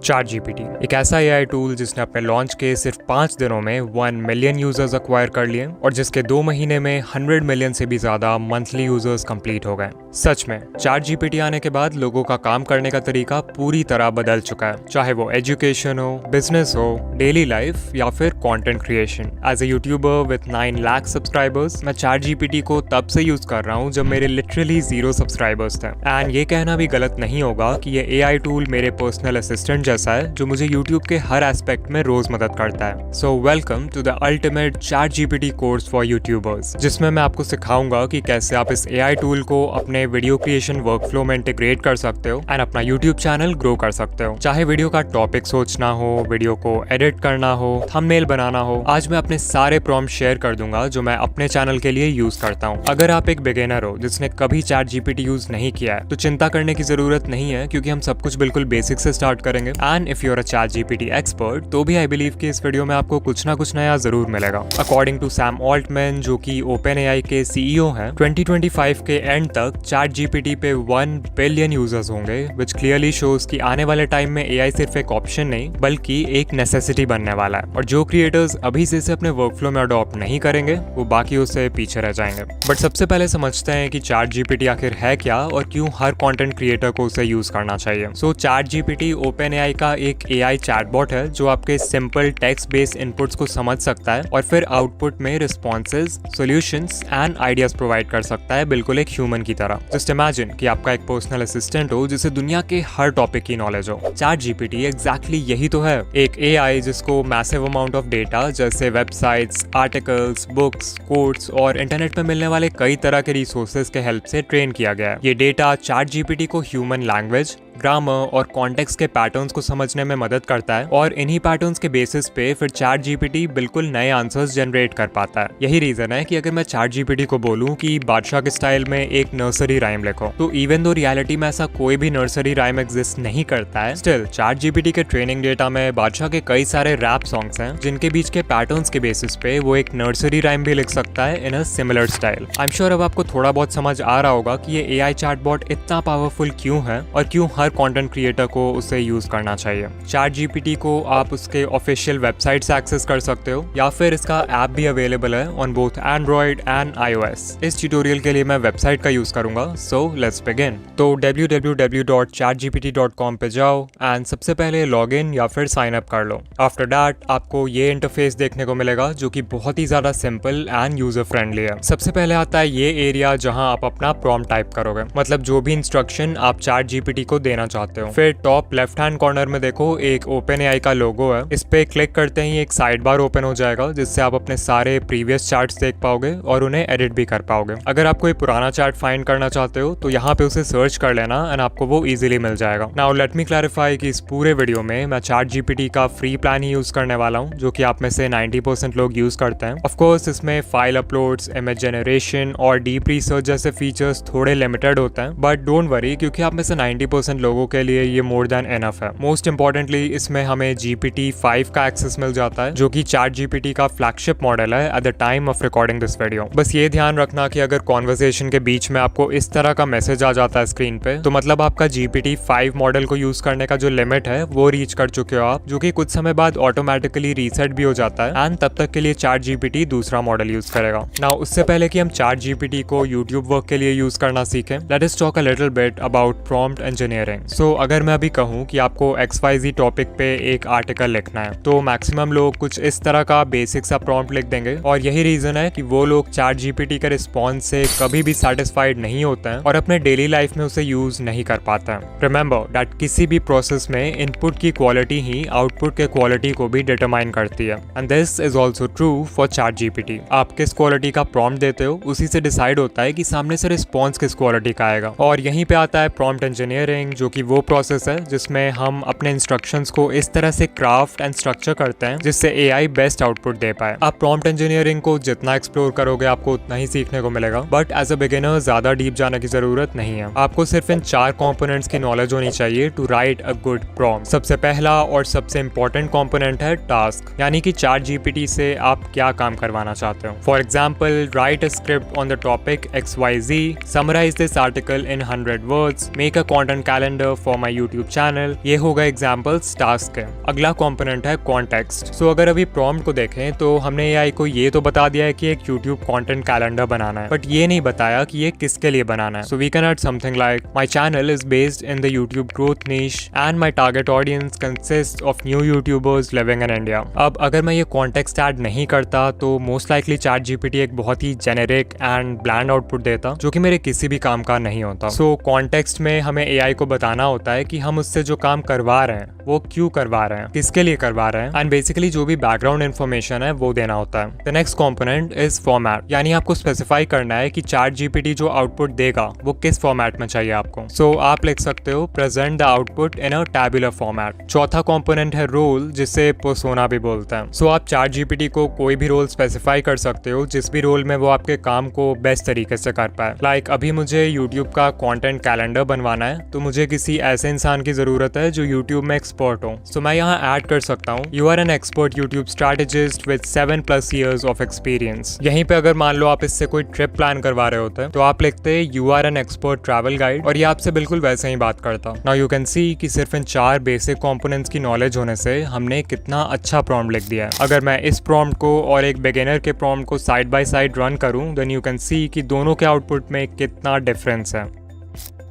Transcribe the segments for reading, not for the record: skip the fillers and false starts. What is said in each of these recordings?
Chat GPT एक ऐसा AI tool जिसने अपने लॉन्च के सिर्फ 5 दिनों में 1 मिलियन यूजर्स अक्वायर कर लिए और जिसके 2 महीने में 100 मिलियन से भी ज्यादा मंथली यूजर्स कंप्लीट हो गए। सच में चैट जीपीटी आने के बाद लोगों का काम करने का तरीका पूरी तरह बदल चुका है, चाहे वो एजुकेशन हो, बिजनेस हो, डेली लाइफ या फिर content creation. As a YouTuber with 9 lakh subscribers मैं चैट जीपीटी को तब से यूज कर रहा हूँ जब मेरे लिटरली 0 सब्सक्राइबर्स थे। एंड ये कहना भी गलत नहीं होगा कि ये एआई टूल मेरे पर्सनल असिस्टेंट जैसा है जो मुझे YouTube के हर एस्पेक्ट में रोज मदद करता है। So welcome to the ultimate ChatGPT course for YouTubers, जिसमें मैं आपको सिखाऊंगा कि कैसे आप इस एआई टूल को अपने वीडियो क्रिएशन वर्कफ्लो में इंटीग्रेट कर सकते हो एंड अपना यूट्यूब चैनल ग्रो कर सकते हो। चाहे वीडियो का टॉपिक सोचना हो, वीडियो को एडिट करना हो, थंबनेल बनाना हो, आज मैं अपने सारे प्रॉम्प्ट शेयर कर दूंगा जो मैं अपने चैनल के लिए यूज करता हूँ। अगर आप एक बिगिनर हो जिसने कभी चैट जीपीटी यूज नहीं किया है तो चिंता करने की जरूरत नहीं है, क्योंकि हम सब कुछ बिल्कुल बेसिक से स्टार्ट करेंगे। And if you are a ChatGPT expert तो भी आई बिलीव कि इस वीडियो में आपको कुछ ना कुछ नया जरूर मिलेगा। अकॉर्डिंग टू सैम ऑल्टमैन, जो कि ओपन एआई के सीईओ हैं, 2025 के एंड तक चैट जीपीटी पे 1 बिलियन यूजर्स होंगे, विच क्लियरली शोज कि आने वाले टाइम में एआई सिर्फ एक ऑप्शन नहीं बल्कि एक नेसेसिटी बनने वाला है। और जो क्रिएटर्स अभी से इसे अपने वर्कफ्लो में अडॉप्ट नहीं करेंगे वो बाकी उससे पीछे रह जाएंगे। बट सबसे पहले समझते हैं कि चैट जीपीटी आखिर है क्या और क्यों हर कंटेंट क्रिएटर को उसे यूज करना चाहिए। सो चैट जीपीटी ओपन एआई का एक एआई चैटबॉट है जो आपके सिंपल टेक्स्ट बेस्ड इनपुट्स को समझ सकता है और फिर आउटपुट में responses, solutions and ideas provide कर सकता है, बिल्कुल एक ह्यूमन की तरह। जस्ट इमेजिन कि आपका एक पर्सनल असिस्टेंट हो जिसे दुनिया के हर टॉपिक की नॉलेज हो। चैट जीपीटी एग्जैक्टली यही तो है, एक एआई जिसको मैसिव अमाउंट ऑफ डेटा जैसे वेबसाइट्स, आर्टिकल्स, बुक्स, कोड्स और इंटरनेट पर मिलने वाले कई तरह के रिसोर्सेज के हेल्प से ट्रेन किया गया है। ये डेटा चैट जीपीटी को ह्यूमन लैंग्वेज, ग्रामर और कॉन्टेक्स्ट के पैटर्न्स को समझने में मदद करता है और इन्हीं पैटर्न्स के बेसिस पे फिर चैट जीपीटी बिल्कुल नए आंसर्स जनरेट कर पाता है। यही रीजन है कि अगर मैं चैट जीपीटी को बोलूं कि बादशाह के स्टाइल में एक नर्सरी राइम लिखो, तो इवन दो रियलिटी में ऐसा कोई भी नर्सरी राइम एग्जिस्ट नहीं करता है, स्टिल चैट जीपीटी के ट्रेनिंग डेटा में बादशाह के कई सारे रैप सॉन्ग्स हैं जिनके बीच के पैटर्न्स के बेसिस पे वो एक नर्सरी राइम भी लिख सकता है in a similar style. I am sure अब आपको थोड़ा बहुत समझ आ रहा होगा कि ये एआई चैटबॉट इतना पावरफुल क्यों है और क्यों हर कंटेंट क्रिएटर को उसे यूज करना चाहिए। चैट जीपीटी को आप उसके ऑफिशियल वेबसाइट से एक्सेस कर सकते हो या फिर इसका ऐप भी अवेलेबल है on both Android and iOS। इस ट्यूटोरियल के लिए मैं वेबसाइट का यूज करूंगा, सो लेट्स बिगिन। तो www.chatgpt.com पे जाओ एंड सबसे पहले लॉग इन या फिर साइन अप कर लो। आफ्टर दैट आपको ये इंटरफेस देखने को मिलेगा जो कि बहुत ही ज्यादा सिंपल एंड यूजर फ्रेंडली है। सबसे पहले आता है ये एरिया जहां आप अपना प्रॉम्प्ट टाइप करोगे, मतलब जो भी इंस्ट्रक्शन आप चैट जीपीटी को देना चाहते हो। फिर टॉप लेफ्ट हैंड कॉर्नर में देखो एक ओपन एआई का लोगो है, इस पे क्लिक करते ही एक साइड बार ओपन हो जाएगा जिससे आप अपने सारे प्रीवियस चार्ट्स देख पाओगे और उन्हें एडिट भी कर पाओगे। अगर आप कोई पुराना चार्ट फाइंड करना चाहते हो तो यहाँ पे उसे सर्च कर लेना एंड आपको वो इजीली मिल जाएगा। नाउ लेट मी क्लैरिफाई कि इस पूरे वीडियो में मैं चैट जीपीटी का फ्री प्लान ही यूज करने वाला हूँ, जो कि आप में से 90% लोग यूज करते हैं। ऑफ कोर्स इसमें फाइल अपलोड्स, इमेज जनरेशन और डीप रिसर्च जैसे फीचर्स थोड़े लिमिटेड होते हैं, बट डोंट वरी क्योंकि आप में से 90% लोगों के लिए ये मोर देन एनफ है। मोस्ट इंपॉर्टेंटली इसमें हमें GPT-5 का एक्सेस मिल जाता है, जो कि चैट जीपीटी का फ्लैगशिप मॉडल है at the time of recording this video. बस ये ध्यान रखना कि अगर कॉन्वर्सेशन के बीच में आपको इस तरह का मैसेज आ जाता है स्क्रीन पे, तो मतलब आपका GPT-5 मॉडल को यूज करने का जो लिमिट है वो रीच कर चुके हो आप, जो कि कुछ समय बाद ऑटोमेटिकली रीसेट भी हो जाता है एंड तब तक के लिए चैट जीपीटी दूसरा मॉडल यूज करेगा। नाउ उससे पहले कि हम चैट जीपीटी को यूट्यूब वर्क के लिए यूज करना सीखें, let us talk a little bit about prompt engineering. So अगर मैं अभी कहूँ कि आपको XYZ टॉपिक पे एक आर्टिकल लिखना है तो मैक्सिमम लोग कुछ इस तरह का बेसिक सा प्रॉम्प्ट लिख देंगे और यही रीजन है कि वो लोग चैट जीपीटी के रिस्पॉन्स से कभी भी सेटिस्फाइड नहीं होते हैं और अपने डेली लाइफ में उसे यूज नहीं कर पाते हैं। रिमेंबर दैट किसी भी प्रोसेस में इनपुट की क्वालिटी ही आउटपुट के क्वालिटी को भी डिटरमाइन करती है and this is also true for chat GPT. आप किस क्वालिटी का प्रॉम्प्ट देते हो उसी से डिसाइड होता है कि सामने से रिस्पॉन्स किस क्वालिटी का आएगा। और यहीं पे आता है प्रॉम्प्ट इंजीनियरिंग, जो कि वो प्रोसेस है जिसमें हम अपने इंस्ट्रक्शंस को इस तरह से क्राफ्ट एंड स्ट्रक्चर करते हैं जिससे एआई बेस्ट आउटपुट दे पाए। आप प्रॉम्प्ट इंजीनियरिंग को जितना एक्सप्लोर करोगे आपको उतना ही सीखने को मिलेगा, बट एज अ बिगिनर ज्यादा डीप जाने की जरूरत नहीं है। आपको सिर्फ इन 4 कंपोनेंट्स की नॉलेज होनी चाहिए to write a good prompt. सबसे पहला और सबसे इंपॉर्टेंट कंपोनेंट है टास्क, यानी कि चैट जीपीटी से आप क्या काम करवाना चाहते हो। For example, write a script on the topic XYZ, summarise this article in 100 words, make a content calendar calendar for my YouTube channel. ये होगा एग्जाम्पल्स टास्क के। अगला कॉम्पोनेंट है कॉन्टेक्स्ट। सो अगर अभी प्रॉम्प्ट को देखें तो हमने एआई को ये तो बता दिया है कि एक यूट्यूब कंटेंट कैलेंडर बनाना है, बट ये नहीं बताया कि ये किसके लिए बनाना है। So we can add something like my channel is based in the YouTube growth niche and my target audience consist of new YouTubers living in India. अब अगर मैं ये कॉन्टेक्स्ट ऐड नहीं करता तो मोस्ट लाइकली चैट जीपीटी एक बहुत ही generic and bland output देता जो कि मेरे किसी भी काम का नहीं होता। सो कॉन्टेक्स्ट में हमें एआई को बताना होता है कि हम उससे जो काम करवा रहे हैं वो क्यों करवा रहे हैं, किसके लिए करवा रहे हैं, एंड बेसिकली जो भी बैकग्राउंड इन्फॉर्मेशन है वो देना होता है। The next component is format, यानी आपको स्पेसिफाई करना है कि चैट जीपीटी जो आउटपुट देगा वो किस फॉर्मेट में चाहिए आपको। सो आप लिख सकते हो present the output in a tabular format. चौथा कॉम्पोनेंट है रोल, जिसे पर्सोना भी बोलते हैं। सो आप चैट जीपीटी को कोई भी रोल स्पेसिफाई कर सकते हो जिस भी रोल में वो आपके काम को बेस्ट तरीके से कर पाए। लाइक अभी मुझे यूट्यूब का कंटेंट कैलेंडर बनवाना है तो मुझे किसी ऐसे इंसान की जरूरत है जो यूट्यूब में एक्सपर्ट हो। सो मैं यहाँ ऐड कर सकता हूँ you are an expert YouTube strategist with 7+ years of experience. यहीं पे अगर मान लो आप इससे कोई ट्रिप प्लान करवा रहे होते हैं तो आप लिखते you are an expert travel guide और ये आपसे बिल्कुल वैसे ही बात करता। नाउ यू कैन सी कि सिर्फ इन 4 बेसिक कंपोनेंट्स की नॉलेज होने से हमने कितना अच्छा प्रॉम्प्ट लिख दिया है। अगर मैं इस प्रॉम्प्ट को और एक बिगिनर के प्रॉम्प्ट को साइड बाय साइड रन करूं देन यू कैन सी कि दोनों के आउटपुट में कितना डिफरेंस है।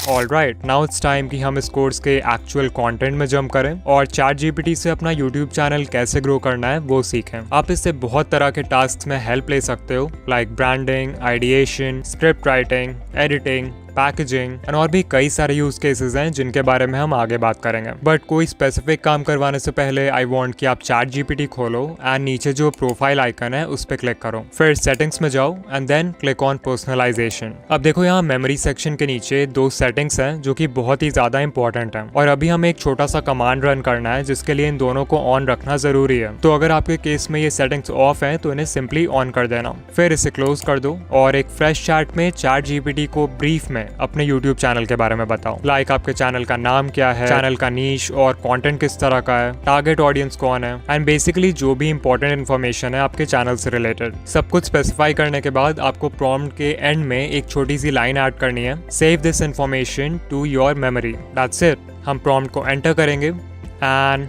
ऑलराइट, नाउ इट्स टाइम कि हम इस कोर्स के एक्चुअल कंटेंट में जंप करें और चैट जीपीटी से अपना यूट्यूब चैनल कैसे ग्रो करना है वो सीखें। आप इससे बहुत तरह के टास्क में हेल्प ले सकते हो like branding, ideation, script writing, editing, packaging and और भी कई सारे यूज केसेस हैं जिनके बारे में हम आगे बात करेंगे। बट कोई स्पेसिफिक काम करवाने से पहले आई वांट कि आप चैट जीपीटी खोलो एंड नीचे जो प्रोफाइल आइकन है उस पर क्लिक करो, फिर सेटिंग्स में जाओ and then click on personalisation. अब देखो यहाँ मेमोरी सेक्शन के नीचे 2 सेटिंग्स हैं जो कि बहुत ही ज्यादा इंपॉर्टेंट है और अभी हमें एक छोटा सा कमांड रन करना है जिसके लिए इन दोनों को ऑन रखना जरूरी है। तो अगर आपके केस में ये सेटिंग्स ऑफ है तो इन्हें सिंपली ऑन कर देना, फिर इसे क्लोज कर दो और एक फ्रेश चैट में चैट जीपीटी को ब्रीफ में अपने यूट्यूब चैनल के बारे में बताओ। लाइक आपके चैनल का नाम क्या है, चैनल का नीश और कंटेंट किस तरह का है, टारगेट ऑडियंस कौन है एंड बेसिकली जो भी इंपॉर्टेंट इन्फॉर्मेशन है आपके चैनल से रिलेटेड। सब कुछ स्पेसिफाई करने के बाद आपको प्रॉम्प्ट के एंड में एक छोटी सी लाइन ऐड करनी है, save this information to your memory. That's it. हम प्रॉम्प्ट को एंटर करेंगे एंड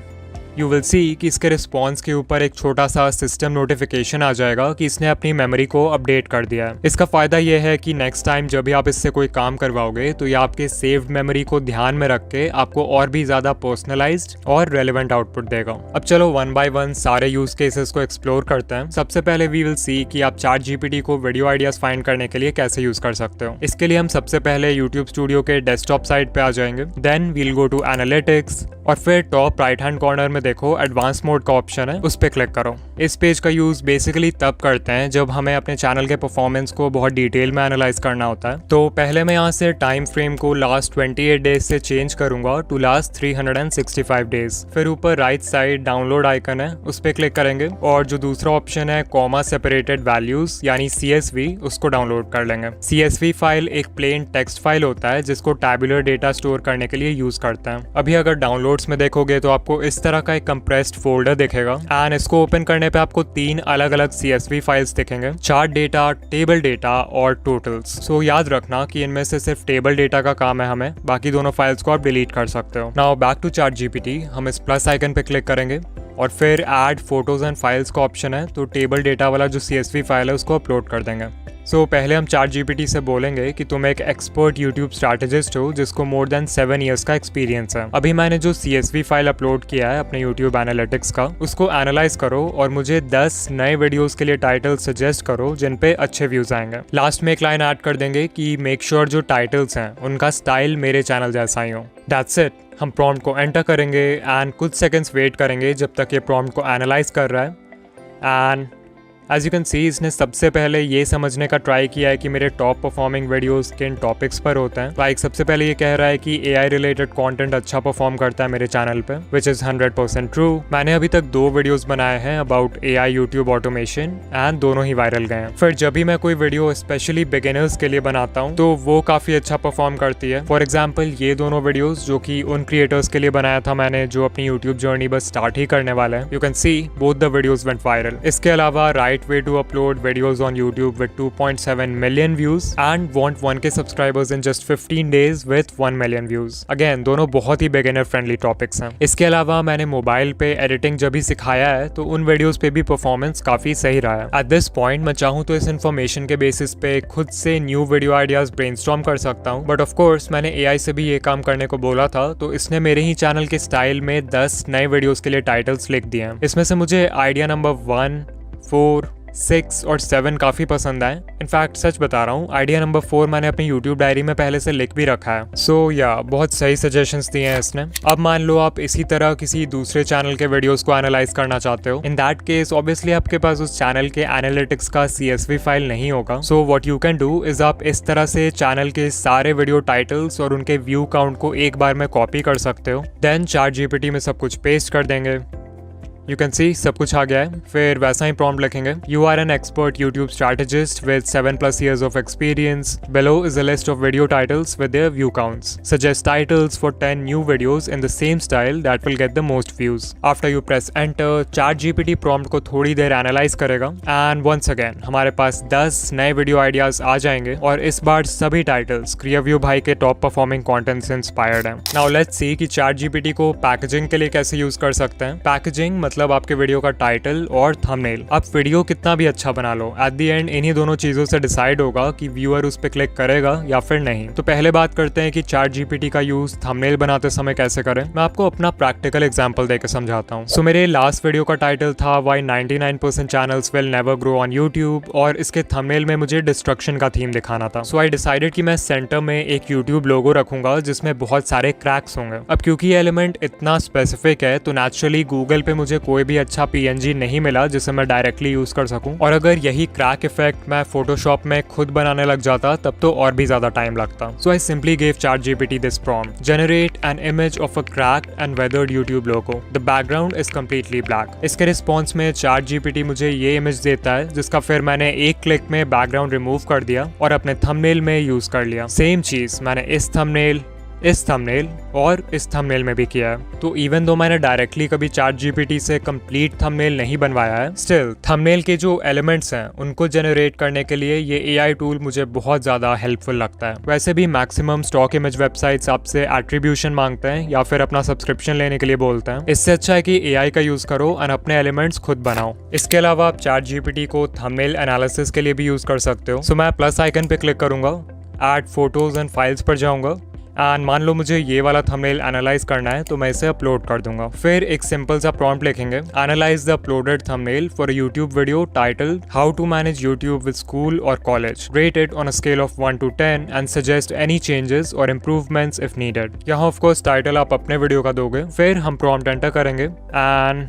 यू विल सी कि इसके रिस्पॉन्स के ऊपर एक छोटा सा सिस्टम नोटिफिकेशन आ जाएगा कि इसने अपनी मेमोरी को अपडेट कर दिया है। इसका फायदा यह है कि नेक्स्ट टाइम जब भी आप इससे कोई काम करवाओगे तो ये आपके सेव्ड मेमोरी को ध्यान में रख के आपको और भी ज्यादा पर्सनलाइज्ड और रेलेवेंट आउटपुट देगा। अब चलो 1 by 1 सारे यूज केसेस को एक्सप्लोर करते हैं। सबसे पहले वी विल सी कि आप चैट जीपीटी को वीडियो आइडियाज फाइंड करने के लिए कैसे यूज कर सकते हो। इसके लिए हम सबसे पहले यूट्यूब स्टूडियो के डेस्कटॉप साइट पे आ जाएंगे, then we'll go to analytics और फिर टॉप राइट हैंड कॉर्नर में देखो एडवांस मोड का ऑप्शन है, उस पर क्लिक करो। इस पेज का यूज बेसिकली तब करते हैं जब हमें अपने चैनल के परफॉर्मेंस को बहुत डिटेल में एनालाइज करना होता है। तो पहले मैं यहाँ से टाइम फ्रेम को लास्ट 28 डेज से चेंज करूंगा टू लास्ट 365 डेज। फिर ऊपर राइट साइड डाउनलोड आइकन है, उस पर क्लिक करेंगे और जो दूसरा ऑप्शन है कॉमा सेपरेटेड वैल्यूज यानी CSV, उसको डाउनलोड कर लेंगे। CSV फाइल एक प्लेन टेक्स्ट फाइल होता है जिसको टैबुलर डेटा स्टोर करने के लिए यूज करते हैं। अभी अगर डाउनलोड्स में देखोगे तो आपको इस तरह का एक कंप्रेस्ड फोल्डर दिखेगा एंड इसको ओपन करने पे आपको 3 अलग अलग CSV फाइल्स दिखेंगे, चार्ट डेटा, टेबल डेटा और टोटल्स। सो याद रखना कि इनमें से सिर्फ टेबल डेटा का काम है हमें, बाकी दोनों फाइल्स को आप डिलीट कर सकते हो। Now back to ChatGPT, हम इस प्लस आइकन पे क्लिक करेंगे और फिर ऐड फोटोज एंड फाइल्स का ऑप्शन है, तो टेबल डेटा वाला जो CSV फाइल है उसको अपलोड कर देंगे। सो पहले हम चैट जीपीटी से बोलेंगे कि तुम एक एक्सपर्ट यूट्यूब स्ट्रैटेजिस्ट हो जिसको मोर देन 7 years का एक्सपीरियंस है। अभी मैंने जो CSV फाइल अपलोड किया है अपने यूट्यूब एनालिटिक्स का, उसको एनालाइज करो और मुझे 10 नए वीडियोस के लिए टाइटल सजेस्ट करो जिन पे अच्छे व्यूज आएंगे। लास्ट में एक लाइन ऐड कर देंगे कि मेक श्योर जो टाइटल्स हैं उनका स्टाइल मेरे चैनल जैसा ही हो। That's it. हम प्रॉम्प्ट को एंटर करेंगे एंड कुछ सेकंड्स वेट करेंगे जब तक ये प्रॉम्प्ट को एनालाइज कर रहा है। And as you can see इसने सबसे पहले ये समझने का ट्राई किया है कि मेरे टॉप परफॉर्मिंग वीडियोस किन टॉपिक्स पर होते हैं। लाइक सबसे पहले ये कह रहा है कि AI रिलेटेड कंटेंट अच्छा परफॉर्म करता है मेरे चैनल पे, विच इज 100% ट्रू। मैंने अभी तक 2 वीडियोस बनाए हैं about AI YouTube automation and दोनों ही वायरल गए हैं। फिर जब भी मैं कोई वीडियो स्पेशली बिगिनर्स के लिए बनाता हूँ तो वो काफी अच्छा परफॉर्म करती है। फॉर एग्जाम्पल ये दोनों वीडियोज जो कि उन क्रिएटर्स के लिए बनाया था मैंने जो अपनी यूट्यूब जर्नी बस स्टार्ट ही करने वाले हैं, you can C both the videos went viral. इसके अलावा right right way to upload videos on YouTube with 2.7 million views and want 1K subscribers in just 15 days with 1 million views. Again, दोनों बहुत ही beginner friendly topics हैं. इसके अलावा मैंने mobile पे editing जब भी सिखाया है तो उन वीडियोस पे भी परफॉर्मेंस काफी सही रहा है. At this point मैं चाहूँ तो इस इन्फॉर्मेशन के बेसिस पे खुद से न्यू वीडियो आइडियाज ब्रेनस्टॉर्म कर सकता हूँ, बट ऑफ कोर्स मैंने AI से भी ये काम करने को बोला था, तो इसने मेरे ही चैनल के स्टाइल में 10 नए वीडियोस के लिए टाइटल्स लिख दिए हैं. इसमें से मुझे आइडिया नंबर 1, 4, 6 और 7 काफी पसंद आए. इनफैक्ट सच बता रहा हूँ, आइडिया नंबर 4 मैंने अपनी यूट्यूब डायरी में पहले से लिख भी रखा है. सो बहुत सही सजेशंस दिए हैं इसने. अब मान लो आप इसी तरह किसी दूसरे चैनल के वीडियोस को एनालाइज करना चाहते हो. इन दैट केस ऑब्वियसली आपके पास उस चैनल के एनालिटिक्स का CSV फाइल नहीं होगा. So what you can do is आप इस तरह से चैनल के सारे वीडियो टाइटल्स और उनके व्यू काउंट को एक बार में कॉपी कर सकते हो. देन ChatGPT में सब कुछ पेस्ट कर देंगे. You can see सब कुछ आ गया है. फिर वैसा ही prompt लिखेंगे. You are an expert YouTube strategist with 7+ years of experience. Below is a list of video titles with their view counts. Suggest titles for 10 new videos in the same style that will get the most views. After you press enter, ChatGPT prompt को थोड़ी देर analyse करेगा and once again हमारे पास 10 नए video ideas आ जाएंगे और इस बार सभी titles क्रियाव्यू भाई के टॉप परफॉर्मिंग कंटेंट से इंस्पायर्ड हैं. Now let's see कि ChatGPT को पैकेजिंग के लिए कैसे यूज कर सकते हैं. पैकेजिंग मतलब आपके वीडियो का टाइटल और थंबनेल. आप वीडियो कितना भी अच्छा बना लो, एट द एंड इन्हीं दोनों चीजों से डिसाइड होगा कि व्यूअर उस पर क्लिक करेगा या फिर नहीं. तो पहले बात करते हैं कि ChatGPT का यूज थंबनेल बनाते समय कैसे करें. मैं आपको अपना प्रैक्टिकल एग्जांपल देकर समझाता हूँ. सो मेरे लास्ट वीडियो का टाइटल था why 99% channels will never grow on YouTube और इसके थंबनेल में मुझे डिस्ट्रक्शन का थीम दिखाना था. सो आई डिसाइडेड कि मैं सेंटर में एक यूट्यूब लोगो रखूंगा जिसमें बहुत सारे क्रैक्स होंगे. अब क्योंकि ये एलिमेंट इतना स्पेसिफिक है तो नेचुरली गूगल पे मुझे कोई भी अच्छा PNG नहीं मिला जिसे मैं डायरेक्टली यूज कर सकूं. और अगर यही क्रैक इफेक्ट मैं फोटोशॉप में खुद बनाने लग जाता तब तो और भी ज्यादा टाइम लगता. So I simply gave ChatGPT this prompt. Generate an image of a cracked and weathered YouTube logo. The background is completely black. इसके रिस्पॉन्स में ChatGPT मुझे ये इमेज देता है जिसका फिर मैंने एक क्लिक में बैकग्राउंड रिमूव कर दिया और अपने थंबनेल में यूज कर लिया. सेम चीज मैंने इस थंबनेल और इस थंबनेल में भी किया है. तो इवन दो मैंने डायरेक्टली कभी ChatGPT से कंप्लीट थंबनेल नहीं बनवाया है, स्टिल थंबनेल के जो एलिमेंट्स हैं उनको जनरेट करने के लिए ये AI टूल मुझे बहुत ज्यादा हेल्पफुल लगता है. वैसे भी मैक्सिमम स्टॉक इमेज वेबसाइट्स आपसे एट्रीब्यूशन मांगते हैं या फिर अपना सब्सक्रिप्शन लेने के लिए बोलते हैं. इससे अच्छा है कि AI का यूज करो और अपने एलिमेंट्स खुद बनाओ. इसके अलावा आप ChatGPT को थंबनेल एनालिसिस के लिए भी यूज कर सकते हो. सो मैं प्लस आइकन पे क्लिक करूंगा, ऐड फोटोज एंड फाइल्स पर जाऊंगा एंड मान लो मुझे ये वाला थंबनेल एनालाइज करना है तो मैं इसे अपलोड कर दूंगा. फिर एक सिंपल सा प्रॉम्प्ट लिखेंगे. Analyse the uploaded thumbnail for a YouTube video title how to manage YouTube with school और college. Rate it on a scale of 1 to 10 and suggest any changes और इम्प्रूवमेंट्स इफ नीडेड. यहाँ of course title आप अपने video का दोगे. फिर हम prompt enter करेंगे एंड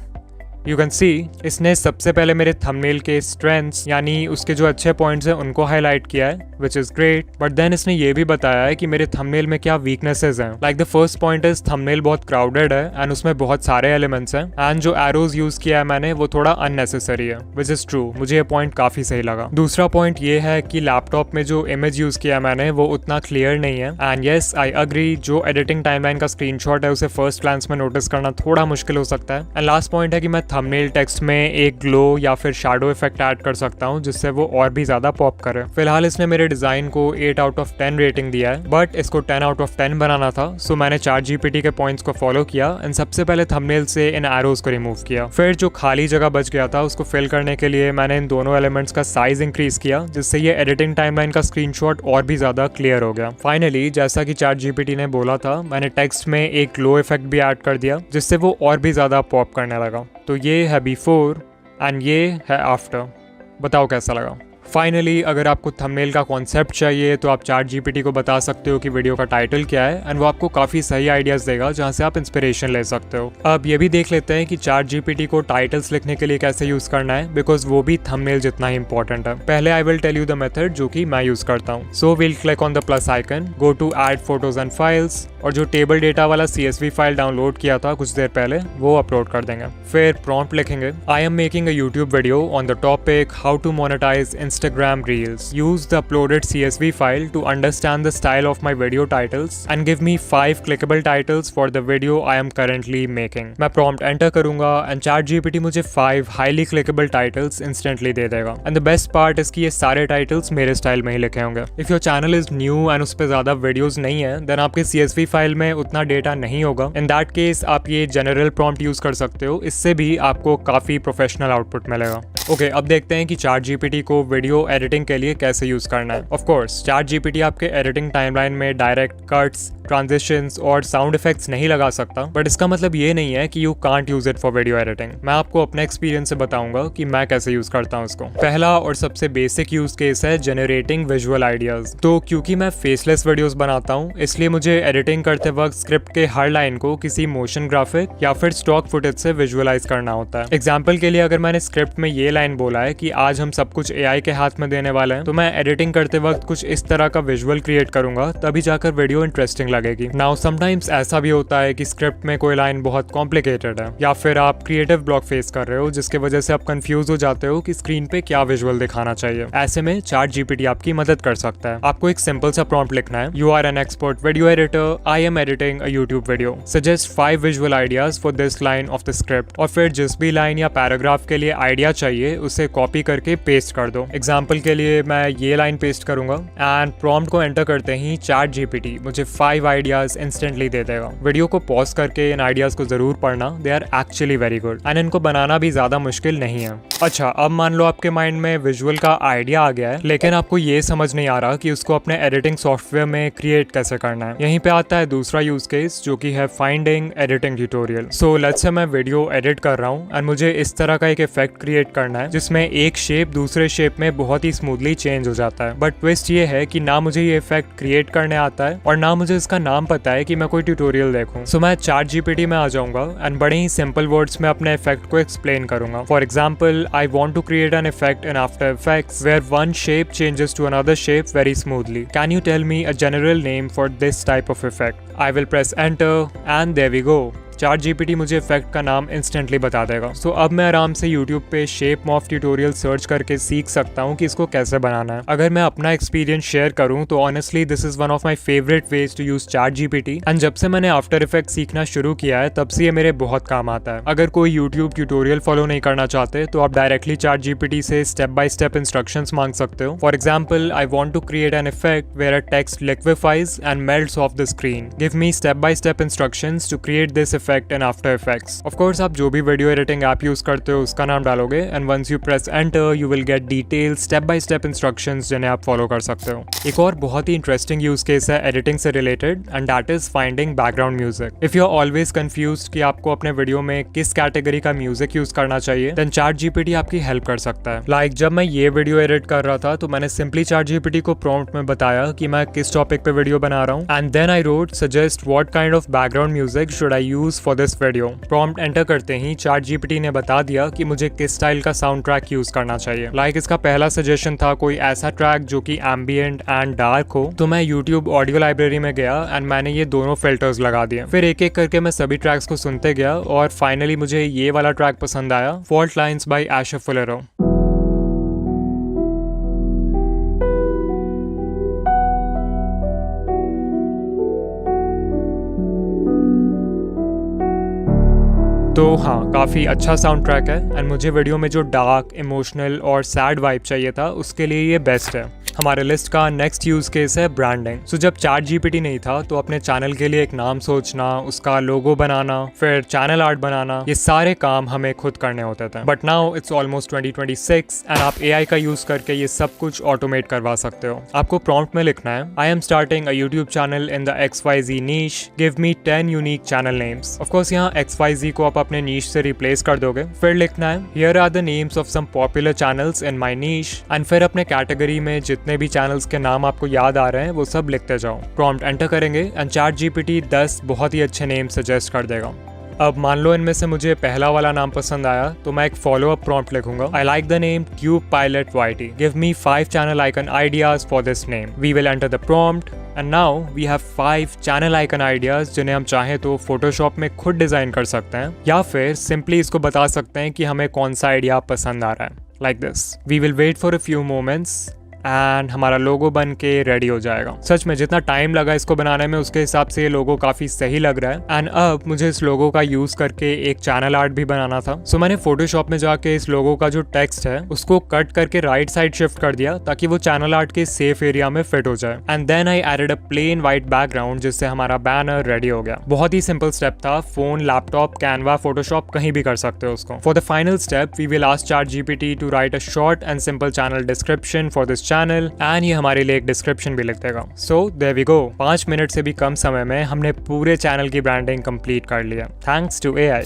यू कैन सी इसने सबसे पहले मेरे थंबनेल के स्ट्रेंथ्स यानी उसके जो अच्छे पॉइंट्स हैं उनको हाईलाइट किया है, which is great. But then इसने ये भी बताया है कि मेरे थंबनेल में क्या वीकनेसेस हैं. Like the first point is thumbnail बहुत क्राउडेड है एंड उसमें बहुत सारे एलिमेंट्स हैं एंड जो एरोज यूज किया है मैंने वो थोड़ा अननेसेसरी है, विच इज ट्रू. मुझे ये पॉइंट काफी सही लगा. दूसरा पॉइंट ये है कि लैपटॉप में जो इमेज यूज किया मैंने वो उतना क्लियर नहीं है एंड येस आई अग्री जो एडिटिंग टाइमलाइन का स्क्रीनशॉट है उसे फर्स्ट ग्लांस में नोटिस करना थोड़ा मुश्किल हो सकता है. एंड लास्ट पॉइंट है कि मैं थंबनेल टेक्स्ट में एक ग्लो या फिर शैडो इफेक्ट ऐड कर सकता हूँ जिससे वो और भी ज्यादा पॉप करे. फिलहाल इसने मेरे डिजाइन को 8 out of 10 रेटिंग दिया है, बट इसको 10 out of 10 बनाना था. सो मैंने ChatGPT के पॉइंट्स को फॉलो किया एंड सबसे पहले थंबनेल से इन एरोज को रिमूव किया. फिर जो खाली जगह बच गया था उसको फिल करने के लिए मैंने इन दोनों एलिमेंट्स का साइज इंक्रीज किया जिससे ये एडिटिंग टाइमलाइन का स्क्रीनशॉट और भी ज्यादा क्लियर हो गया. फाइनली जैसा कि ChatGPT ने बोला था मैंने टेक्स्ट में एक ग्लो इफेक्ट भी ऐड कर दिया जिससे वो और भी ज्यादा पॉप करने लगा. तो ये है बिफोर एंड ये है आफ्टर. बताओ कैसा लगा. फाइनली अगर आपको थंबनेल का कॉन्सेप्ट चाहिए तो आप ChatGPT को बता सकते हो कि वीडियो का टाइटल क्या है एंड वो आपको काफ़ी सही आइडियाज़ देगा जहाँ से आप इंस्पिरेशन ले सकते हो. अब ये भी देख लेते हैं कि ChatGPT को टाइटल्स लिखने के लिए कैसे यूज़ करना है, बिकॉज वो भी थंबनेल जितना ही इंपॉर्टेंट है. पहले I will tell you the method जो कि मैं यूज़ करता हूँ. So will click on the plus icon, go to add photos and files और जो टेबल डेटा वाला CSV फाइल डाउनलोड किया था कुछ देर पहले वो अपलोड कर देंगे. फिर प्रॉम्प्ट लिखेंगे. I am making a YouTube video on the topic how to monetise Instagram Reels. Use the uploaded CSV file to understand the style of my video titles and give me 5 clickable titles for the video I am currently making. मैं prompt enter करूंगा and ChatGPT मुझे 5 highly clickable titles instantly दे देगा. And the best part is कि ये सारे titles मेरे style में ही लिखे होंगे. If your channel is new and उस पे ज़्यादा वीडियोस नहीं है, then आपके CSV फाइल में उतना डेटा नहीं होगा. In that case आप ये जनरल prompt यूज कर सकते हो. इससे भी आपको काफ़ी प्रोफेशनल आउटपुट मिलेगा. ओके, अब देखते हैं कि ChatGPT को वीडियो एडिटिंग के लिए कैसे यूज करना है. ऑफ कोर्स ChatGPT आपके एडिटिंग टाइमलाइन में डायरेक्ट कट्स, ट्रांजिशंस और साउंड इफेक्ट्स नहीं लगा सकता, बट इसका मतलब ये नहीं है कि you can't use it for video editing. मैं आपको अपने एक्सपीरियंस से बताऊंगा कि मैं कैसे यूज करता हूँ इसको. पहला और सबसे बेसिक यूज केस है जनरेटिंग विजुअल आइडियाज. तो क्योंकि मैं फेसलेस वीडियोस बनाता हूँ, इसलिए मुझे एडिटिंग करते वक्त स्क्रिप्ट के हर लाइन को किसी मोशन ग्राफिक या फिर स्टॉक फुटेज से विजुअलाइज करना होता है. एग्जाम्पल के लिए अगर मैंने स्क्रिप्ट में ये लाइन बोला है कि आज हम सब कुछ AI के हाथ में देने वाले हैं, तो मैं एडिटिंग करते वक्त कुछ इस तरह का विजुअल क्रिएट करूंगा, तभी जाकर वीडियो इंटरेस्टिंग लगेगी. नाउ समटाइम्स ऐसा भी होता है कि स्क्रिप्ट में कोई लाइन बहुत कॉम्प्लिकेटेड है या फिर आप क्रिएटिव ब्लॉक फेस कर रहे हो, जिसके वजह से आप कंफ्यूज हो जाते हो कि स्क्रीन पे क्या विजुअल दिखाना चाहिए. ऐसे में ChatGPT आपकी मदद कर सकता है. आपको एक सिंपल सा प्रॉम्प्ट लिखना है. You are an expert video editor, I am editing a YouTube video, suggest 5 visual ideas for this line of the script. और फिर जिस भी लाइन या पैराग्राफ के लिए आइडिया चाहिए उसे कॉपी करके पेस्ट कर दो. एग्जाम्पल के लिए मैं ये लाइन पेस्ट करूंगा एंड प्रॉम्प्ट को एंटर करते ही ChatGPT मुझे 5 आइडियाज इंस्टेंटली दे देगा. वीडियो को पॉज करके इन आइडियाज को जरूर पढ़ना. They are actually very good and इनको बनाना भी ज्यादा मुश्किल नहीं है. अच्छा, अब मान लो आपके माइंड में विजुअल का आइडिया आ गया है, लेकिन आपको ये समझ नहीं आ रहा कि उसको अपने एडिटिंग सॉफ्टवेयर में क्रिएट कैसे करना है. यहीं पे आता है दूसरा यूज केस, जो कि है finding editing tutorial. So let's say मैं वीडियो एडिट कर रहा हूँ एंड मुझे इस तरह का एक इफेक्ट क्रिएट करना है जिसमें एक शेप दूसरे शेप में बहुत ही स्मूथली चेंज हो जाता है. बट ट्विस्ट ये है कि ना मुझे ये इफेक्ट क्रिएट करने आता है और ना मुझे इसका नाम पता है कि मैं कोई ट्यूटोरियल देखूं. सो मैं ChatGPT में आ जाऊंगा एंड बड़े ही सिंपल वर्ड्स में अपने इफेक्ट को एक्सप्लेन करूंगा. For example, I want to create an effect in After Effects where one shape changes to another shape very smoothly. Can you tell me a general name for this type of effect? I will press enter and there we go. ChatGPT मुझे effect का नाम instantly बता देगा. सो अब मैं आराम से YouTube पे शेप मॉर्फ ट्यूटोरियल सर्च करके सीख सकता हूँ कि इसको कैसे बनाना है. अगर मैं अपना एक्सपीरियंस शेयर करूँ तो honestly this is one of my favourite ways to use ChatGPT and जब से मैंने आफ्टर इफेक्ट सीखना शुरू किया है तब से ये मेरे बहुत काम आता है. अगर कोई YouTube ट्यूटोरियल फॉलो नहीं करना चाहते तो आप डायरेक्टली ChatGPT से स्टेप बाय स्टेप इंस्ट्रक्शंस मांग सकते हो. For example, I want to create an effect where a text liquefies and melts off the screen. Give me step by step instructions to create this effect in After Effect. Of course, आप जो भी video editing app use करते हो उसका नाम डालोगे and once you press enter you will get detail step by step instructions जिन्हें आप फॉलो कर सकते हो. एक और बहुत ही इंटरेस्टिंग यूज केस है एडिटिंग से related and that is finding background music. If you are always confused कि आपको अपने वीडियो में किस कैटेगरी का म्यूजिक यूज करना चाहिए, देन ChatGPT आपकी हेल्प कर सकता है. लाइक जब मैं ये वीडियो एडिट कर रहा था तो मैंने सिंपली ChatGPT को प्रॉम्प्ट में बताया कि मैं किस टॉपिक पे वीडियो बना रहा हूँ and then I wrote suggest what kind of background music should I use for this video. Prompt enter करते ही ChatGPT ने बता दिया कि मुझे किस स्टाइल का साउंड ट्रैक यूज करना चाहिए. लाइक इसका पहला सजेशन था कोई ऐसा ट्रैक जो कि एम्बिएंट एंड डार्क हो. तो मैं YouTube ऑडियो लाइब्रेरी में गया एंड मैंने ये दोनों फिल्टर्स लगा दिए. फिर एक एक करके मैं सभी ट्रैक्स को सुनते गया और फाइनली मुझे ये वाला ट्रैक पसंद आया, फॉल्ट लाइन्स बाय एशर फुलेरो. तो हाँ, काफ़ी अच्छा साउंड ट्रैक है एंड मुझे वीडियो में जो डार्क, इमोशनल और सैड वाइब चाहिए था उसके लिए ये बेस्ट है. हमारे लिस्ट का नेक्स्ट यूज केस है ब्रांडिंग. सो जब ChatGPT नहीं था तो अपने चैनल के लिए एक नाम सोचना, उसका लोगो बनाना, फिर चैनल आर्ट बनाना, ये सारे काम हमें खुद करने होते थे. But now it's almost 2026 and आप AI का यूज करके ये सब कुछ ऑटोमेट करवा सकते हो. आपको प्रॉम्प्ट में लिखना है, I am starting a YouTube channel in the XYZ niche, give me 10 unique channel names. Of course यहाँ XYZ को आप अपने नीश से रिप्लेस कर दोगे. फिर लिखना है, here are the names of some popular channels in my niche and फिर अपने कैटेगरी में जितने भी चैनल्स के नाम आपको याद आ रहे हैं वो सब लिखते जाओ. प्रॉम्प्ट एंटर करेंगे एंड ChatGPT 10 बहुत ही अच्छे नेम सजेस्ट कर देगा. अब मान लो इनमें से मुझे पहला वाला नाम पसंद आया तो मैं एक फॉलो अप प्रॉम्प्ट लिखूंगा. I like the name Tube Pilot YT. Give me 5 channel icon ideas for this name. We will enter the prompt and now we have 5 channel icon ideas जिन्हें हम चाहे तो फोटोशॉप में खुद design कर सकते हैं या फिर सिंपली इसको बता सकते हैं कि हमें कौन सा आइडिया पसंद आ रहा है. like this. We will wait for a few moments and हमारा लोगो बन के रेडी हो जाएगा। सच में जितना टाइम लगा इसको बनाने में उसके हिसाब से ये लोगो काफी सही लग रहा है। एंड अब मुझे इस लोगो का यूज करके एक चैनल आर्ट भी बनाना था। सो मैंने फोटोशॉप में जाके इस लोगो का जो टेक्स्ट है उसको कट करके राइट साइड शिफ्ट कर दिया ताकि वो चैनल आर्ट के सेफ एरिया में फिट हो जाए। And then I added a plain white background जिससे हमारा बैनर रेडी हो गया। बहुत ही सिंपल स्टेप था। फोन, लैपटॉप, कैनवा, फोटोशॉप कहीं भी कर सकते हो उसको। For the final step we will ask ChatGPT to write a short and simple channel description for this channel and ये हमारे लिए एक डिस्क्रिप्शन भी लिख देगा। सो देयर वी गो। 5 मिनट से भी कम समय में हमने पूरे चैनल की ब्रांडिंग कंप्लीट कर लिया थैंक्स टू AI।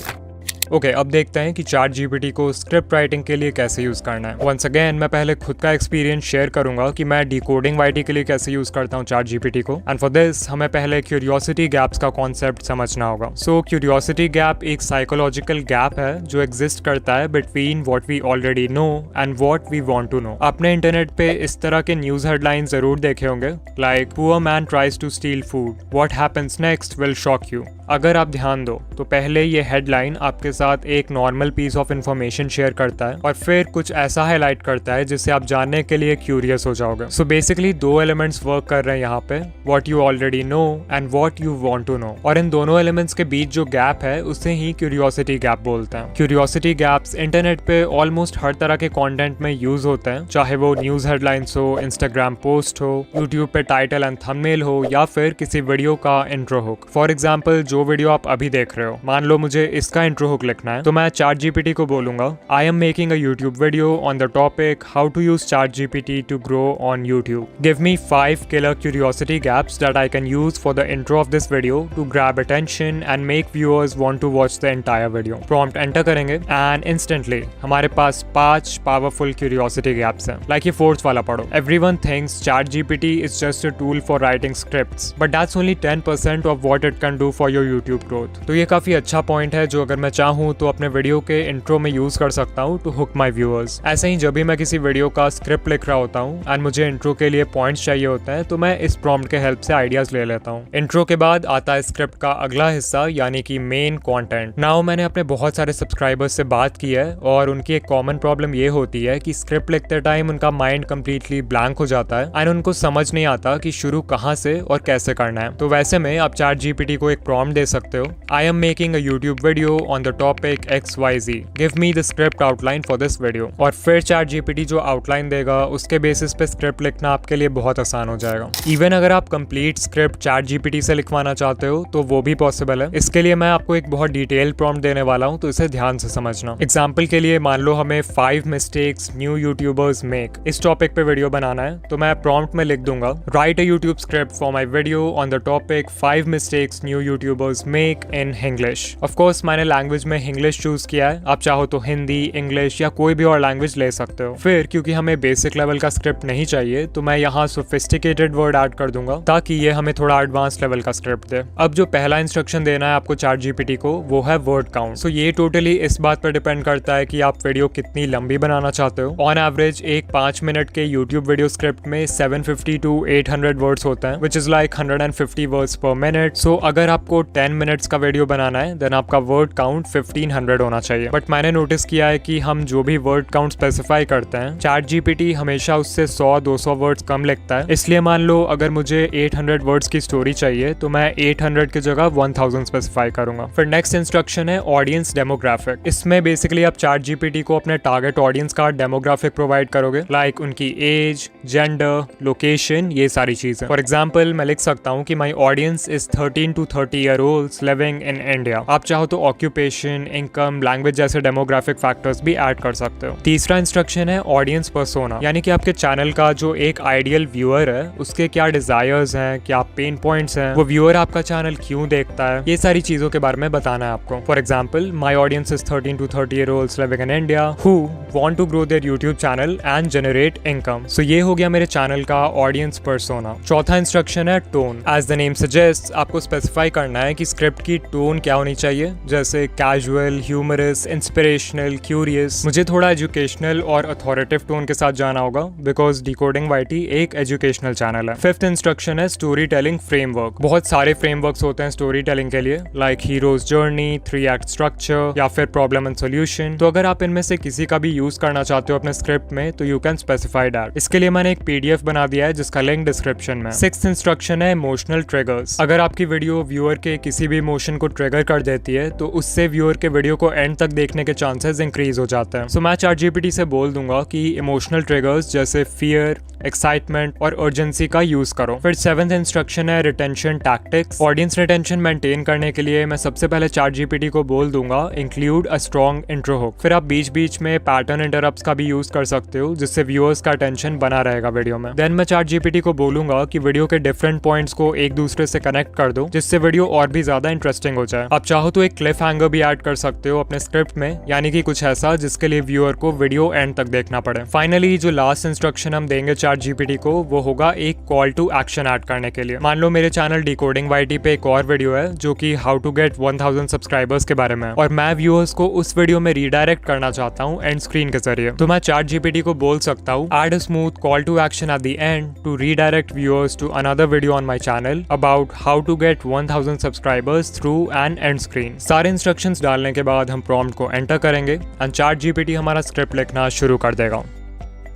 ओके, अब देखते हैं कि ChatGPT को स्क्रिप्ट राइटिंग के लिए कैसे यूज करना है। वंस अगेन मैं पहले खुद का एक्सपीरियंस शेयर करूंगा कि मैं डिकोडिंग वाइटी के लिए कैसे यूज करता हूँ ChatGPT को। एंड फॉर दिस हमें पहले क्यूरियोसिटी गैप्स का कॉन्सेप्ट समझना होगा। सो क्यूरियोसिटी गैप एक साइकोलॉजिकल गैप है जो एग्जिस्ट करता है between what we already know and what we want to know. आपने इंटरनेट पे इस तरह के न्यूज हेडलाइन जरूर देखे होंगे, like poor man tries to steal food, what happens next will shock you. अगर आप ध्यान दो तो पहले ये हेडलाइन आपके साथ एक normal piece of information share करता है और फिर कुछ ऐसा हाईलाइट करता है जिससे आप जानने के लिए क्यूरियस हो जाओगे। सो बेसिकली 2 एलिमेंट्स वर्क कर रहे हैं यहाँ पे, what you already know and what you want to know. और इन दोनों एलिमेंट्स के बीच जो गैप है उसे ही क्यूरियोसिटी गैप बोलते हैं। क्यूरियोसिटी गैप्स इंटरनेट पे ऑलमोस्ट हर तरह के कंटेंट में यूज होते हैं, चाहे वो न्यूज हेडलाइंस हो, इंस्टाग्राम पोस्ट हो, यूट्यूब पे टाइटल एंड थंबनेल हो, या फिर किसी वीडियो का इंट्रो हुक। फॉर एग्जाम्पल जो वीडियो आप अभी देख रहे हो, मान लो मुझे इसका इंट्रो हुक लिखना है तो मैं ChatGPT को बोलूंगा I am making a YouTube video on the topic how to use ChatGPT to grow on YouTube. Give me 5 killer curiosity gaps that I can use for the intro of this video to grab attention and make viewers want to watch the entire video। Prompt enter करेंगे and instantly हमारे पास 5 powerful curiosity gaps हैं। Like ये 4th वाला पढ़ो, everyone thinks ChatGPT is just a tool for writing scripts but that's only 10% of what it can do for your YouTube growth. तो ये काफी अच्छा पॉइंट है जो अगर मैं चाहूँ तो अपने वीडियो के इंट्रो में यूज कर सकता हूँ टू हुक माय व्यूअर्स। ऐसे ही जब भी मैं किसी वीडियो का स्क्रिप्ट लिख रहा होता हूँ एंड मुझे इंट्रो के लिए पॉइंट्स चाहिए होते हैं तो मैं इस प्रॉम्प्ट के हेल्प से आइडियाज ले लेता हूँ। इंट्रो के बाद आता है स्क्रिप्ट का अगला हिस्सा यानी कि मेन कंटेंट। नाउ मैंने अपने बहुत सारे सब्सक्राइबर्स से बात की है और उनकी एक कॉमन प्रॉब्लम ये होती है कि स्क्रिप्ट लिखते टाइम उनका माइंड कंप्लीटली ब्लैंक हो जाता है एंड उनको समझ नहीं आता कि शुरू कहाँ से और कैसे करना है। तो वैसे में आप ChatGPT को एक प्रॉम्प्ट दे सकते हो, आई am making a YouTube video on the topic XYZ, give me the script outline for this video. और फिर ChatGPT जो आउटलाइन देगा उसके बेसिस पे स्क्रिप्ट लिखना आपके लिए बहुत आसान हो जाएगा। इवन अगर आप कंप्लीट स्क्रिप्ट ChatGPT से लिखवाना चाहते हो तो वो भी पॉसिबल है। इसके लिए मैं आपको एक बहुत डिटेल प्रॉम्प्ट देने वाला हूँ तो इसे ध्यान से समझना। एग्जाम्पल के लिए मान लो हमें 5 मिस्टेक्स न्यू यूट्यूबर्स मेक, इस टॉपिक पे वीडियो बनाना है तो मैं प्रॉम्प्ट में लिख दूंगा right a YouTube script for my video on the topic 5 mistakes new YouTubers make in English. Of course मैंने लैंग्वेज में इंग्लिश चूज किया है, आप चाहो तो हिंदी, इंग्लिश या कोई भी और लैंग्वेज ले सकते हो। फिर क्योंकि हमें बेसिक लेवल का स्क्रिप्ट नहीं चाहिए तो मैं यहाँ सोफिस्टिकेटेड वर्ड ऐड कर दूंगा ताकि ये हमें थोड़ा एडवांस लेवल का स्क्रिप्ट दे। अब जो पहला इंस्ट्रक्शन देना है आपको ChatGPT को वो है वर्ड काउंट। सो ये टोटली इस बात पर डिपेंड करता है कि आप वीडियो कितनी लंबी बनाना चाहते हो। ऑन एवरेज एक 5 मिनट के यूट्यूब वीडियो स्क्रिप्ट में 750 to 800 वर्ड्स होते हैं which is like 150 words per minute. So अगर आपको 10 मिनट्स का वीडियो बनाना है देन आपका वर्ड काउंट 1500 होना चाहिए। बट मैंने नोटिस किया है कि हम जो भी वर्ड काउंट स्पेसिफाई करते हैं ChatGPT हमेशा उससे 100-200 वर्ड्स कम लिखता है। इसलिए मान लो अगर मुझे 800 वर्ड्स की स्टोरी चाहिए तो मैं 800 की जगह 1000 स्पेसिफाई करूंगा। फिर नेक्स्ट इंस्ट्रक्शन है ऑडियंस डेमोग्राफिक। इसमें बेसिकली आप ChatGPT को अपने टारगेट ऑडियंस का डेमोग्राफिक प्रोवाइड करोगे, लाइक उनकी एज, जेंडर, लोकेशन, ये सारी चीजें। फॉर एग्जाम्पल मैं लिख सकता हूँ कि माई audience is 13 to 30 year olds living in India. आप चाहो तो ऑक्यूपेशन, इनकम, लैंग्वेज जैसे डेमोग्राफिक फैक्टर्स भी ऐड कर सकते हो। तीसरा इंस्ट्रक्शन है ऑडियंस पर्सोना, यानी कि आपके चैनल का जो एक आइडियल व्यूअर है उसके क्या डिजायर्स हैं, क्या पेन पॉइंट्स हैं, वो व्यूअर आपका चैनल क्यों देखता है, ये सारी चीजों के बारे में बताना है आपको। For example my audience is 13 to 30 year olds living in India who want to grow their YouTube channel and generate income. So ये हो गया मेरे चैनल का ऑडियंस पर्सोना। चौथा इंस्ट्रक्शन है tone. As the name suggest आपको specify करना है है कि स्क्रिप्ट की टोन क्या होनी चाहिए, जैसे कैजुअल, ह्यूमरस, इंस्पिरेशनल, क्यूरियस। मुझे थोड़ा एजुकेशनल और अथॉरिटेटिव टोन के साथ जाना होगा बिकॉज डिकोडिंग वाईटी एक एजुकेशनल चैनल है। फिफ्थ इंस्ट्रक्शन है स्टोरी टेलिंग फ्रेमवर्क। बहुत सारे फ्रेमवर्क्स होते हैं स्टोरी टेलिंग के लिए, like heroes journey, 3 act structure या फिर प्रॉब्लम एंड सोल्यूशन। तो अगर आप इनमें से किसी का भी यूज करना चाहते हो अपने स्क्रिप्ट में तो यू कैन स्पेसिफाई दैट। इसके लिए मैंने एक पीडीएफ बना दिया है जिसका लिंक डिस्क्रिप्शन में। सिक्स्थ इंस्ट्रक्शन है इमोशनल ट्रिगर्स। अगर आपकी वीडियो व्यूअर के किसी भी इमोशन को ट्रिगर कर देती है तो उससे व्यूअर के वीडियो को एंड तक देखने के चांसेस इंक्रीज हो जाते हैं। सो मैं ChatGPT से बोल दूंगा कि इमोशनल ट्रिगर्स जैसे फियर, एक्साइटमेंट और अर्जेंसी का यूज करो। फिर सेवंथ इंस्ट्रक्शन है retention tactics. Audience retention maintain करने के लिए मैं सबसे पहले ChatGPT को बोल दूंगा include a strong intro hook. फिर आप बीच बीच में पैटर्न इंटरप्ट्स का भी यूज कर सकते हो जिससे व्यूअर्स का अटेंशन बना रहेगा वीडियो में। देन मैं ChatGPT को बोलूंगा कि वीडियो के डिफरेंट पॉइंट्स को एक दूसरे से कनेक्ट कर दो जिससे वीडियो और भी ज्यादा इंटरेस्टिंग हो जाए। आप चाहो तो एक क्लिफ हैंगर भी ऐड कर सकते हो अपने स्क्रिप्ट में, यानी कि कुछ ऐसा जिसके लिए व्यूअर को वीडियो एंड तक देखना पड़े। फाइनली जो लास्ट इंस्ट्रक्शन हम देंगे ChatGPT को वो होगा एक कॉल टू एक्शन ऐड करने के लिए। मान लो मेरे चैनल डिकोडिंग वाईटी पे एक और वीडियो है जो कि हाउ टू गेट 1000 सब्सक्राइबर्स के बारे में, और मैं व्यूअर्स को उस वीडियो में रीडायरेक्ट करना चाहता हूँ एंड स्क्रीन के जरिए। तो मैं ChatGPT को बोल सकता हूँ add a smooth call to action at the end to redirect viewers to another video on my channel about how to get 1000 subscribers through an end screen. सारे इंस्ट्रक्शंस डालने के बाद हम प्रॉम्प्ट को एंटर करेंगे एंड ChatGPT हमारा script लिखना शुरू कर देगा।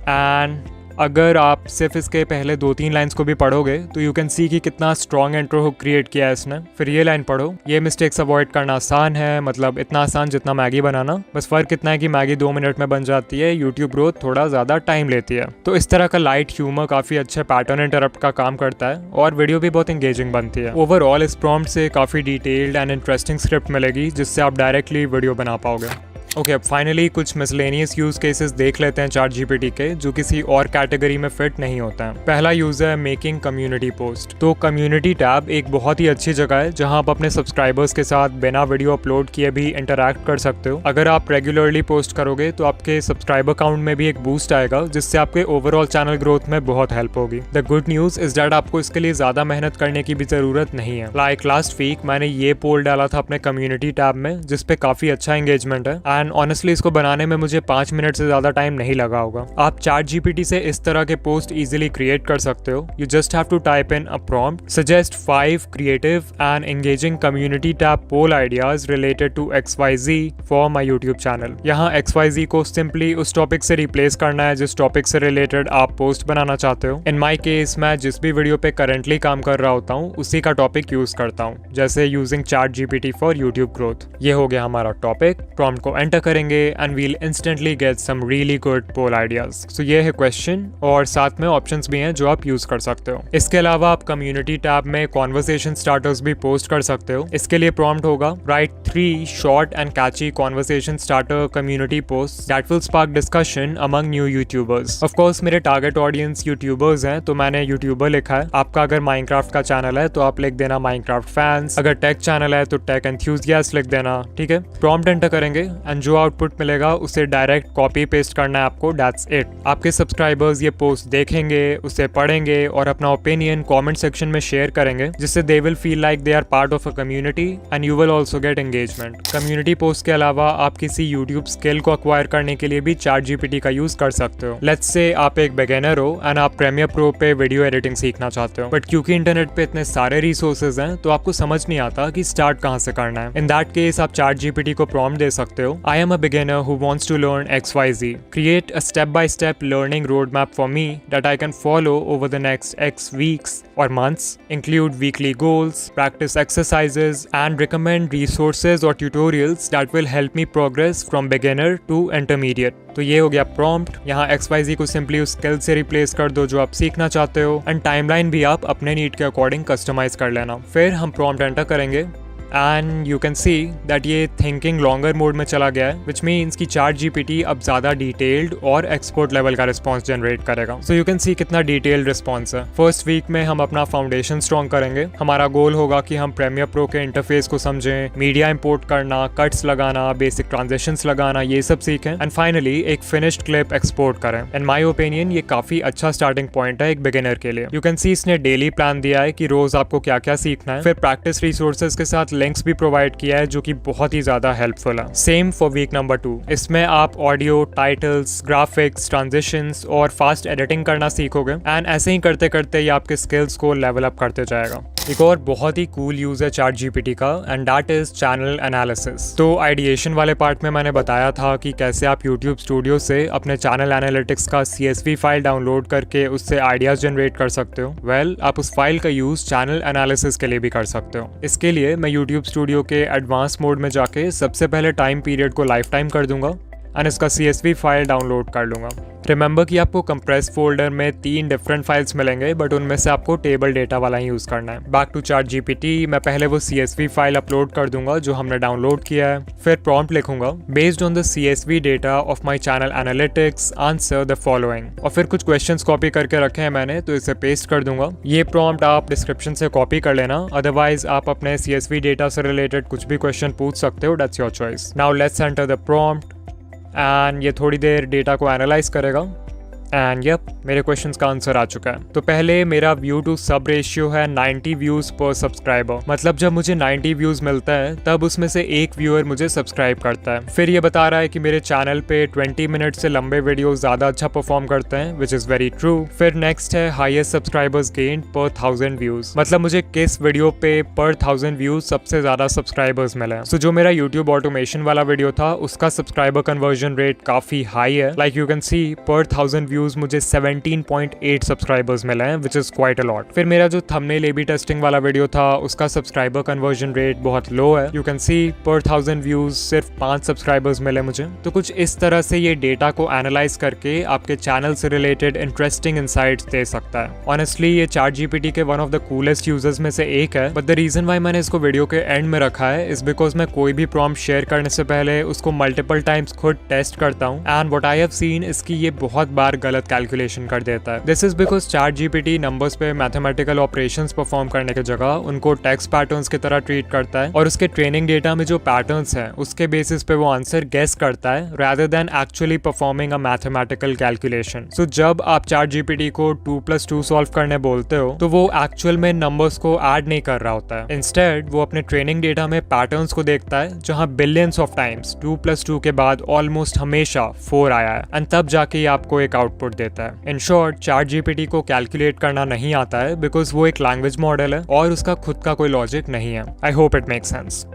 एंड अगर आप सिर्फ इसके पहले 2-3 लाइंस को भी पढ़ोगे तो यू कैन सी कि कितना स्ट्रॉन्ग इंट्रो हुक क्रिएट किया है इसने। फिर ये लाइन पढ़ो, ये मिस्टेक्स अवॉइड करना आसान है, मतलब इतना आसान जितना मैगी बनाना, बस फर्क इतना है कि मैगी 2 मिनट में बन जाती है, यूट्यूब ग्रोथ थोड़ा ज्यादा टाइम लेती है। तो इस तरह का लाइट ह्यूमर काफी अच्छे पैटर्न इंटरप्ट का काम करता है और वीडियो भी बहुत एंगेजिंग बनती है। ओवरऑल इस प्रॉम्प्ट से काफी डिटेल्ड एंड इंटरेस्टिंग स्क्रिप्ट मिलेगी जिससे आप डायरेक्टली वीडियो बना पाओगे। ओके, अब फाइनली कुछ मिसलेनियस यूज केसेस देख लेते हैं ChatGPT के जो किसी और कैटेगरी में फिट नहीं होते हैं। पहला यूज है मेकिंग कम्युनिटी पोस्ट। तो कम्युनिटी टैब एक बहुत ही अच्छी जगह है जहां आप अपने सब्सक्राइबर्स के साथ बिना वीडियो अपलोड किए भी इंटरैक्ट कर सकते हो। अगर आप रेगुलरली पोस्ट करोगे तो आपके सब्सक्राइबर काउंट में भी एक बूस्ट आएगा जिससे आपके ओवरऑल चैनल ग्रोथ में बहुत हेल्प होगी। The good news is that आपको इसके लिए ज्यादा मेहनत करने की भी जरूरत नहीं है। लाइक लास्ट वीक मैंने ये पोल डाला था अपने कम्युनिटी टैब में जिसपे काफी अच्छा एंगेजमेंट है एंड ऑनेस्टली इसको बनाने में मुझे 5 मिनट से ज्यादा टाइम नहीं लगा होगा। आप ChatGPT से इस तरह के पोस्ट इजीली क्रिएट कर सकते हो। You just have to type in a prompt suggest 5 creative and engaging community tab poll ideas related to XYZ for my YouTube channel. यहाँ XYZ को सिंपली उस टॉपिक से रिप्लेस करना है जिस टॉपिक से रिलेटेड आप पोस्ट बनाना चाहते हो। इन माई केस मैं जिस भी वीडियो पे करंटली काम कर रहा होता हूँ उसी का टॉपिक यूज करता हूँ, जैसे using ChatGPT for YouTube growth. ये हो गया हमारा टॉपिक। प्रॉम्प्ट को एंटर करेंगे and we'll instantly get some really good poll ideas. So ये है क्वेश्चन और साथ में ऑप्शंस भी हैं जो आप यूज कर सकते हो। इसके अलावा आप कम्युनिटी टैब में कॉन्वर्सेशन स्टार्टर्स भी पोस्ट कर सकते हो। इसके लिए प्रॉम्प्ट होगा write 3 short and catchy conversation starter community post that will spark discussion among new YouTubers. Of course मेरे टारगेट ऑडियंस यूट्यूबर्स हैं तो मैंने यूट्यूबर लिखा है। आपका अगर माइनक्राफ्ट का चैनल है तो आप लिख देना माइनक्राफ्ट फैंस, अगर टेक चैनल है तो टेक एंथुसियास्ट लिख देना। ठीक है, प्रॉम्प्ट एंटर करेंगे एंड जो आउटपुट मिलेगा उसे डायरेक्ट कॉपी पेस्ट करना है आपको। That's it. आपके सब्सक्राइबर्स ये पोस्ट देखेंगे, उसे पढ़ेंगे और अपना ओपिनियन कमेंट सेक्शन में शेयर करेंगे जिससे they will feel like they are part of a community and you will also get engagement. Community post के अलावा आप किसी यूट्यूब स्किल को अक्वायर करने के लिए भी ChatGPT का यूज कर सकते हो। लेट्स से आप एक बिगिनर हो एंड आप प्रीमियर प्रो पे वीडियो एडिटिंग सीखना चाहते हो, बट क्योंकि इंटरनेट पे इतने सारे रिसोर्सेज हैं तो आपको समझ नहीं आता कि स्टार्ट कहाँ से करना है। इन दैट केस आप ChatGPT को प्रॉम्प्ट दे सकते हो I am a beginner who wants to learn XYZ. Create a step-by-step learning roadmap for me that I can follow over the next X weeks or months. Include weekly goals, practice exercises, and recommend resources or tutorials that will help me progress from beginner to intermediate. तो ये हो गया prompt. यहाँ XYZ को simply उस skill से replace कर दो जो आप सीखना चाहते हो एंड टाइमलाइन भी आप अपने नीड के अकॉर्डिंग कस्टमाइज कर लेना। फिर हम प्रॉम्प्ट एंटर करेंगे and you can see that ये थिंकिंग लॉन्गर मोड में चला गया है, विच मीन्स कि ChatGPT अब ज़्यादा डिटेल्ड और एक्सपर्ट लेवल का रिस्पॉन्स जनरेट करेगा। सो यू कैन सी कितना डिटेल्ड रिस्पॉन्स है। फर्स्ट वीक में हम अपना फाउंडेशन स्ट्रॉन्ग करेंगे। हमारा गोल होगा कि हम प्रीमियर प्रो के इंटरफेस को समझें, मीडिया इंपोर्ट करना, कट्स लगाना, बेसिक ट्रांजिशंस लगाना, ये सब सीखें एंड फाइनली एक फिनिश्ड क्लिप एक्सपोर्ट करें। इन माय ओपिनियन ये काफी अच्छा स्टार्टिंग पॉइंट है एक बिगिनर के लिए। यू कैन सी इसने डेली प्लान दिया है कि रोज आपको क्या क्या सीखना है, फिर प्रैक्टिस रिसोर्सेज के साथ लिंक्स भी प्रोवाइड किया है जो कि बहुत ही ज्यादा हेल्पफुल है। Same for week number 2। इसमें आप ऑडियो, टाइटल्स, ग्राफिक्स, ट्रांजिशंस और फास्ट एडिटिंग करना सीखोगे एंड ऐसे ही करते करते ये आपके स्किल्स को लेवल अप करते जाएगा। एक और बहुत ही कूल यूज है ChatGPT का and that is channel analysis. तो आइडिएशन वाले पार्ट में मैंने बताया था कि कैसे आप YouTube स्टूडियो से अपने चैनल एनालिटिक्स का CSV फाइल डाउनलोड करके उससे आइडियाज जनरेट कर सकते हो। वेल, आप उस फाइल का यूज चैनल एनालिसिस के लिए भी कर सकते हो। इसके लिए मैं YouTube स्टूडियो के एडवांस मोड में जाके सबसे पहले टाइम पीरियड को लाइफ टाइम कर दूंगा एंड इसका CSV फाइल डाउनलोड कर लूंगा। रिमेंबर कि आपको कंप्रेस फोल्डर में 3 डिफरेंट फाइल्स मिलेंगे, बट उनमें से आपको टेबल डेटा वाला ही यूज करना है। बैक टू ChatGPT, मैं पहले वो CSV फाइल अपलोड कर दूंगा जो हमने डाउनलोड किया है, फिर प्रॉम्प्ट लिखूंगा based on the CSV data of my channel analytics, answer the following, और फिर कुछ क्वेश्चंस कॉपी करके रखे हैं मैंने, तो इसे पेस्ट कर दूंगा। ये प्रॉम्प्ट आप डिस्क्रिप्शन से कॉपी कर लेना, अदरवाइज आप अपने CSV डेटा से रिलेटेड कुछ भी क्वेश्चन पूछ सकते हो, that's your choice. Now let's enter the prompt and ये थोड़ी देर डेटा को एनालाइज करेगा एंड यप, मेरे क्वेश्चंस का आंसर आ चुका है। तो पहले मेरा व्यू टू सब रेशियो है 90 व्यूज पर सब्सक्राइबर, मतलब जब मुझे 90 व्यूज मिलता है तब उसमें से एक व्यूअर मुझे सब्सक्राइब करता है। फिर ये बता रहा है कि मेरे चैनल पे 20 मिनट से लंबे वीडियो ज्यादा अच्छा परफॉर्म करते हैं, विच इज वेरी ट्रू। फिर नेक्स्ट है हाईएस्ट सब्सक्राइबर्स गेन पर 1000 व्यूज, मतलब मुझे किस वीडियो पे पर 1000 व्यूज सबसे ज्यादा सब्सक्राइबर्स मिले। सो जो मेरा यूट्यूब ऑटोमेशन वाला वीडियो था उसका सब्सक्राइबर कन्वर्जन रेट काफी हाई है। लाइक यू कैन सी पर 1000 व्यूज मुझे 17.8 सब्सक्राइबर्स मिले हैं, which is quite a lot. फिर मेरा जो थंबनेल A/B टेस्टिंग वाला वीडियो था उसका सब्सक्राइबर कन्वर्जन रेट बहुत लो है। यू कैन सी पर 1000 व्यूज सिर्फ 5 सब्सक्राइबर्स मिले मुझे। तो कुछ इस तरह से ये डेटा को एनालाइज करके आपके चैनल से रिलेटेड इंटरेस्टिंग इनसाइट्स दे सकता है। ऑनेस्टली ये ChatGPT के one of the coolest users में से एक है, बट द रीजन वाई मैंने इसको वीडियो के एंड में रखा है इज बिकॉज मैं कोई भी प्रॉम्प्ट शेयर करने से पहले उसको मल्टीपल टाइम्स खुद टेस्ट करता हूँ and what I have seen इसकी ये बहुत बार गलत कैलकुलेशन कर देता है। This is because ChatGPT numbers पे मैथमेटिकल ऑपरेशंस परफॉर्म करने की जगह उनको टेक्स्ट पैटर्न्स की तरह ट्रीट करता है और उसके ट्रेनिंग डेटा में जो पैटर्न्स हैं उसके बेसिस पे वो आंसर गेस करता है rather than actually performing a mathematical calculation. So जब आप ChatGPT को 2+2 सॉल्व करने बोलते हो तो वो एक्चुअल में नंबर्स को ऐड नहीं कर रहा होता है। इंस्टेड वो अपने ट्रेनिंग डेटा में पैटर्न्स को देखता है जहां बिलियंस ऑफ टाइम्स 2+2 के बाद ऑलमोस्ट हमेशा 4 आया है एंड तब जाके आपको एक आउटपुट देता है। इन शॉर्ट ChatGPT को कैलकुलेट करना नहीं आता है बिकॉज वो एक लैंग्वेज मॉडल है और उसका खुद का कोई लॉजिक नहीं है। I hope it makes sense.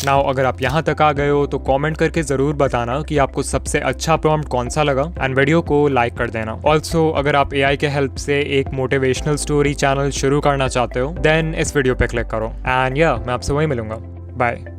Now अगर आप यहाँ तक आ गए हो तो कमेंट करके जरूर बताना कि आपको सबसे अच्छा प्रॉम्प्ट कौन सा लगा एंड वीडियो को लाइक कर देना। ऑल्सो अगर आप AI के हेल्प से एक मोटिवेशनल स्टोरी चैनल शुरू करना चाहते हो देन इस वीडियो पे क्लिक करो एंड या मैं आपसे वहीं मिलूंगा। बाय।